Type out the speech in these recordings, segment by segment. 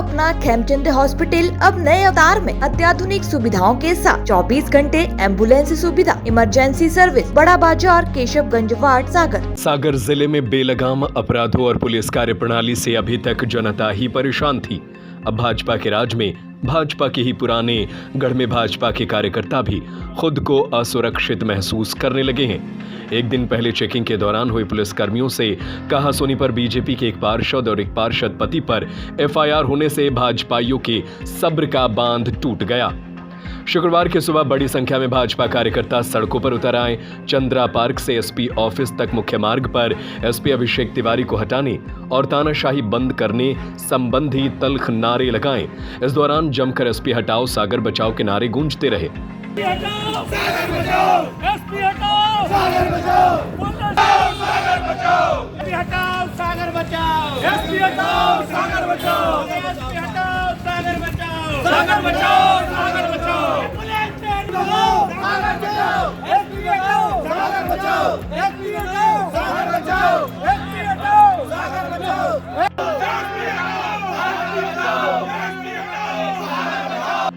अपना खेमचंद हॉस्पिटल अब नए अवतार में अत्याधुनिक सुविधाओं के साथ 24 घंटे एम्बुलेंस सुविधा, इमरजेंसी सर्विस, बड़ा बाजार, केशवगंज वार्ड, सागर जिले में बेलगाम अपराधों और पुलिस कार्य प्रणाली से अभी तक जनता ही परेशान थी। अब भाजपा के राज में भाजपा के ही पुराने गढ़ में भाजपा के कार्यकर्ता भी खुद को असुरक्षित महसूस करने लगे हैं। एक दिन पहले चेकिंग के दौरान हुए पुलिसकर्मियों से कहासुनी पर बीजेपी के एक पार्षद और एक पार्षद पति पर एफआईआर होने से भाजपाइयों के सब्र का बांध टूट गया। शुक्रवार की सुबह बड़ी संख्या में भाजपा कार्यकर्ता सड़कों पर उतर आए। चंद्रा पार्क से एसपी ऑफिस तक मुख्य मार्ग पर एसपी अभिषेक तिवारी को हटाने और तानाशाही बंद करने संबंधी तल्ख नारे लगाए। इस दौरान जमकर एसपी हटाओ सागर बचाओ के नारे गूंजते रहे।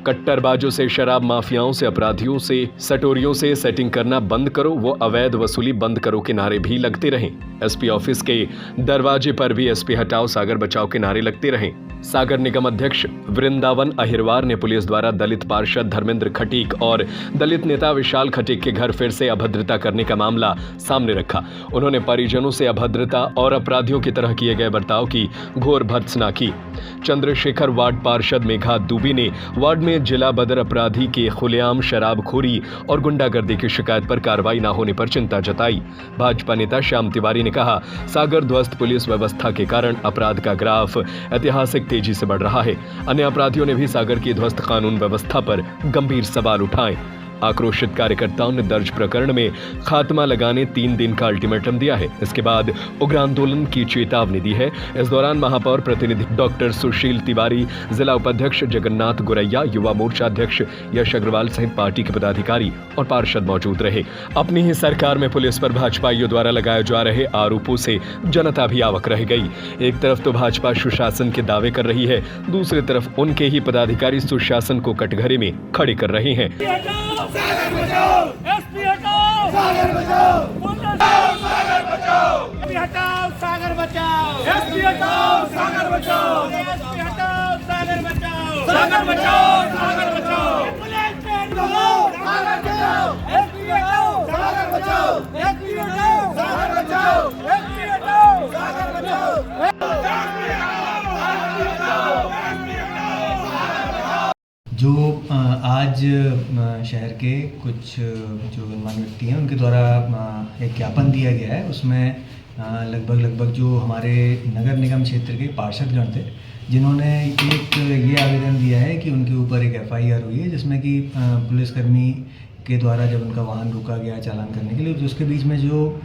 कट्टरबाजों से, शराब माफियाओं से, अपराधियों से, सटोरियों से सेटिंग करना बंद करो, वो अवैध वसूली बंद करो के नारे भी लगते रहे। एसपी ऑफिस के दरवाजे पर भी एसपी हटाओ सागर बचाओ के नारे लगते रहे। सागर निगम अध्यक्ष वृंदावन अहिरवार ने पुलिस द्वारा दलित पार्षद धर्मेंद्र खटीक और दलित नेता विशाल खटीक के घर फिर से अभद्रता करने का मामला सामने रखा। उन्होंने परिजनों से अभद्रता और अपराधियों की तरह किए गए बर्ताव की घोर भर्त्सना की। चंद्रशेखर वार्ड पार्षद मेघा दुबे ने वार्ड में जिला बदर अपराधी के खुलेआम शराबखोरी और गुंडागर्दी की शिकायत पर कार्रवाई न होने पर चिंता जताई। भाजपा नेता श्याम तिवारी ने कहा, सागर ध्वस्त पुलिस व्यवस्था के कारण अपराध का ग्राफ ऐतिहासिक तेजी से बढ़ रहा है। अन्य अपराधियों ने भी सागर की ध्वस्त कानून व्यवस्था पर गंभीर सवाल उठाए। आक्रोशित कार्यकर्ताओं ने दर्ज प्रकरण में खात्मा लगाने 3 दिन का अल्टीमेटम दिया है। इसके बाद उग्र आंदोलन की चेतावनी दी है। इस दौरान महापौर प्रतिनिधि डॉक्टर सुशील तिवारी, जिला उपाध्यक्ष जगन्नाथ गुरैया, युवा मोर्चा अध्यक्ष यश अग्रवाल सहित पार्टी के पदाधिकारी और पार्षद मौजूद रहे। अपनी ही सरकार में पुलिस पर भाजपाइयों द्वारा लगाए जा रहे आरोपों से जनता भी अवाक रह गई। एक तरफ तो भाजपा सुशासन के दावे कर रही है, दूसरी तरफ उनके ही पदाधिकारी सुशासन को कटघरे में खड़े कर रहे हैं। सागर बचाओ, एसपी हटाओ, सागर बचाओ, सागर बचाओ, एसपी हटाओ, सागर बचाओ, एसपी हटाओ, सागर बचाओ, एसपी हटाओ, सागर बचाओ, सागर बचाओ, सागर बचाओ, पुलिस ट्रेन को सागर बचाओ, एसपी हटाओ, सागर बचाओ, एसपी हटाओ, सागर बचाओ, एसपी हटाओ, सागर बचाओ। जो आज शहर के कुछ जो गणमान्य व्यक्ति हैं उनके द्वारा एक ज्ञापन दिया गया है, उसमें लगभग जो हमारे नगर निगम क्षेत्र के पार्षदगण थे, जिन्होंने एक ये आवेदन दिया है कि उनके ऊपर एक एफआईआर हुई है, जिसमें कि पुलिसकर्मी के द्वारा जब उनका वाहन रोका गया चालान करने के लिए, तो उसके बीच में जो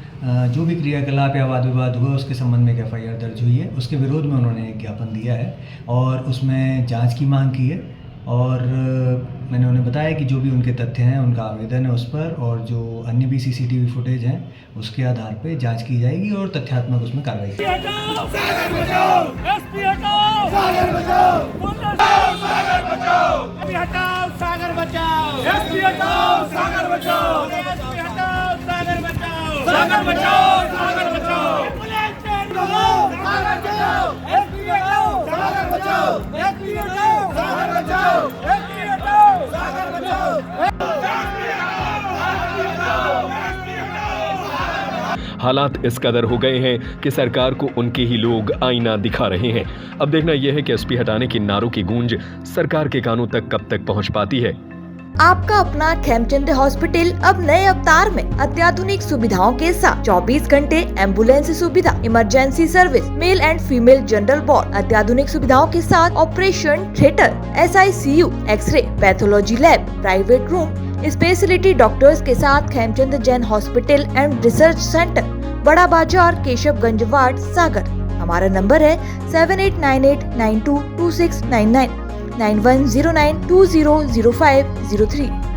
भी क्रियाकलाप या वाद विवाद हुआ उसके संबंध में एक एफआईआर दर्ज हुई है। उसके विरोध में उन्होंने एक ज्ञापन दिया है और उसमें जांच की मांग की है। और मैंने उन्हें बताया कि जो भी उनके तथ्य हैं उनका आवेदन है उस पर, और जो अन्य भी सीसीटीवी फुटेज हैं उसके आधार पे जांच की जाएगी और तथ्यात्मक उसमें कार्रवाई की जाएगी। हालात इस कदर हो गए हैं कि सरकार को उनके ही लोग आईना दिखा रहे हैं। अब देखना यह है कि एसपी हटाने की नारों की गूंज सरकार के कानों तक कब तक पहुंच पाती है। आपका अपना खेमचंद हॉस्पिटल अब नए अवतार में अत्याधुनिक सुविधाओं के साथ 24 घंटे एम्बुलेंस सुविधा, emergency service, male and female general ward, अत्याधुनिक सुविधाओं के साथ operation theatre, SICU, x ray, pathology lab, private room, speciality doctors के साथ Khemchand Jain hospital and research centre, Bada Bazaar, Keshavganj ward, सागर। हमारा नंबर है 7898922699, 9109200503।